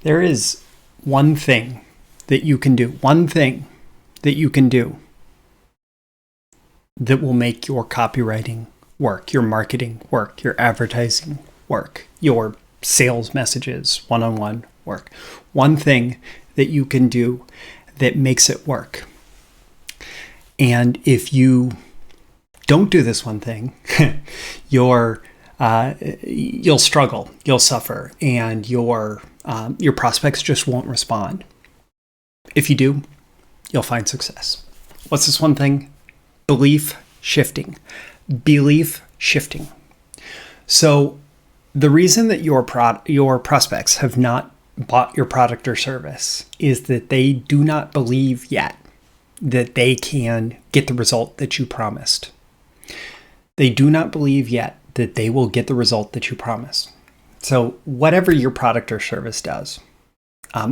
There is one thing that you can do, that will make your copywriting work, your marketing work, your advertising work, your sales messages, one-on-one work. One thing that you can do that makes it work. And if you don't do this one thing, you'll struggle, you'll suffer, and your prospects just won't respond. If you do, you'll find success. What's this one thing? Belief shifting. So the reason that your prospects have not bought your product or service is that they do not believe yet that they can get the result that you promised. They do not believe yet that they will get the result that you promised. So whatever your product or service does,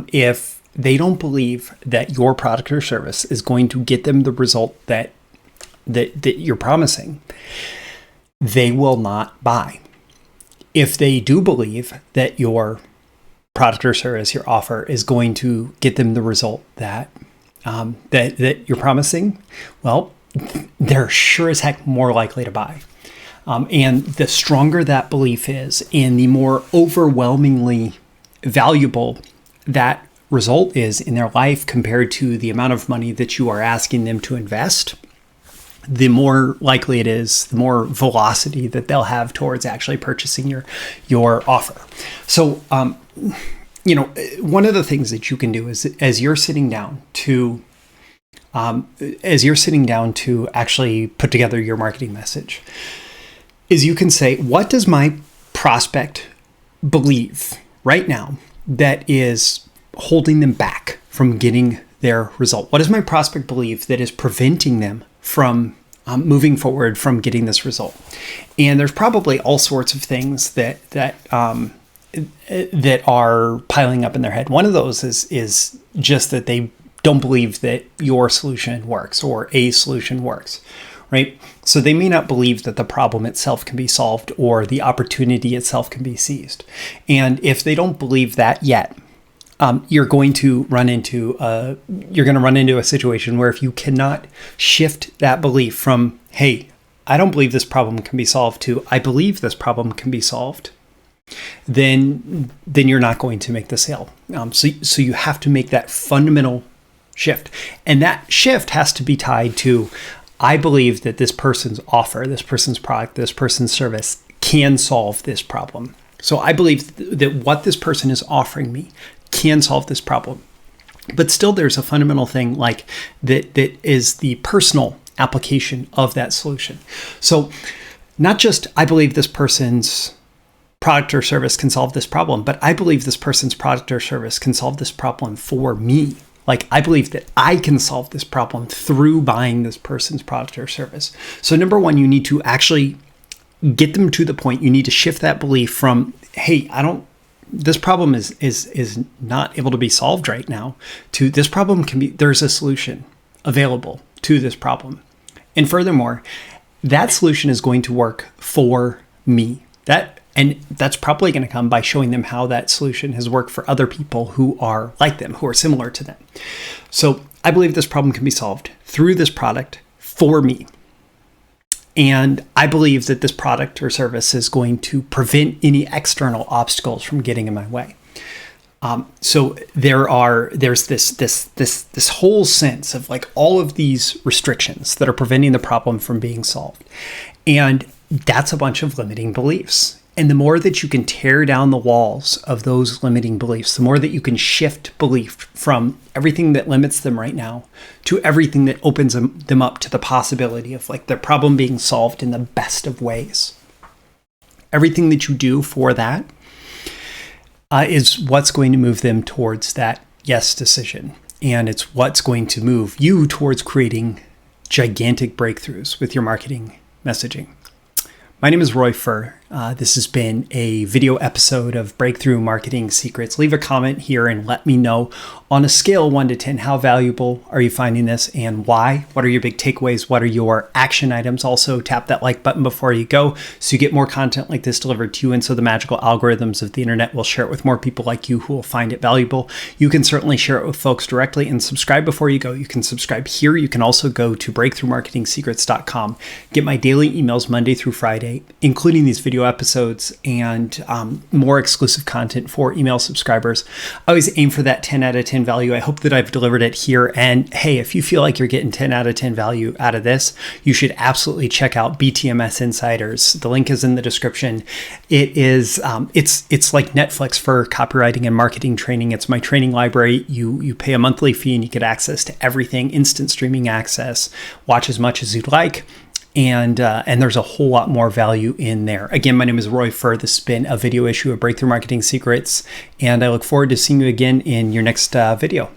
if they don't believe that your product or service is going to get them the result that you're promising, they will not buy. If they do believe that your product or service, your offer, is going to get them the result that you're promising, well, they're sure as heck more likely to buy. And the stronger that belief is, and the more overwhelmingly valuable that result is in their life compared to the amount of money that you are asking them to invest, the more likely it is, the more velocity that they'll have towards actually purchasing your offer. So, one of the things that you can do is as you're sitting down to actually put together your marketing message, is you can say, what does my prospect believe right now that is holding them back from getting their result? What does my prospect believe that is preventing them from moving forward from getting this result? And there's probably all sorts of things that are piling up in their head. One of those is just that they don't believe that your solution works or a solution works, right? So they may not believe that the problem itself can be solved or the opportunity itself can be seized. And if they don't believe that yet, you're going to run into a situation where if you cannot shift that belief from, hey, I don't believe this problem can be solved, to I believe this problem can be solved, then you're not going to make the sale. So you have to make that fundamental shift. And that shift has to be tied to, I believe that this person's offer, this person's product, this person's service can solve this problem. So I believe that what this person is offering me can solve this problem. But still, there's a fundamental thing like that is the personal application of that solution. So not just I believe this person's product or service can solve this problem, but I believe this person's product or service can solve this problem for me. Like, I believe that I can solve this problem through buying this person's product or service. So number one, you need to actually get them to the point. You need to shift that belief from, hey, this problem is not able to be solved right now, to this problem there's a solution available to this problem. And furthermore, that solution is going to work for me. And that's probably going to come by showing them how that solution has worked for other people who are like them, who are similar to them. So I believe this problem can be solved through this product for me. And I believe that this product or service is going to prevent any external obstacles from getting in my way. So there's this whole sense of like all of these restrictions that are preventing the problem from being solved. And that's a bunch of limiting beliefs. And the more that you can tear down the walls of those limiting beliefs, the more that you can shift belief from everything that limits them right now to everything that opens them up to the possibility of like their problem being solved in the best of ways. Everything that you do for that is what's going to move them towards that yes decision. And it's what's going to move you towards creating gigantic breakthroughs with your marketing messaging. My name is Roy Furr, This has been a video episode of Breakthrough Marketing Secrets. Leave a comment here and let me know, on a scale of 1 to 10, how valuable are you finding this and why? What are your big takeaways? What are your action items? Also, tap that like button before you go so you get more content like this delivered to you, and so the magical algorithms of the internet will share it with more people like you who will find it valuable. You can certainly share it with folks directly, and subscribe before you go. You can subscribe here. You can also go to breakthroughmarketingsecrets.com. Get my daily emails Monday through Friday, including these video episodes and more exclusive content for email subscribers. I always aim for that 10 out of 10 value. I hope that I've delivered it here. And hey, if you feel like you're getting 10 out of 10 value out of this, you should absolutely check out BTMS Insiders. The link is in the description. It is it's like Netflix for copywriting and marketing training. It's my training library. You pay a monthly fee and you get access to everything, instant streaming access, watch as much as you'd like. And there's a whole lot more value in there. Again, my name is Roy Furr. This has been a video issue of Breakthrough Marketing Secrets, and I look forward to seeing you again in your next video.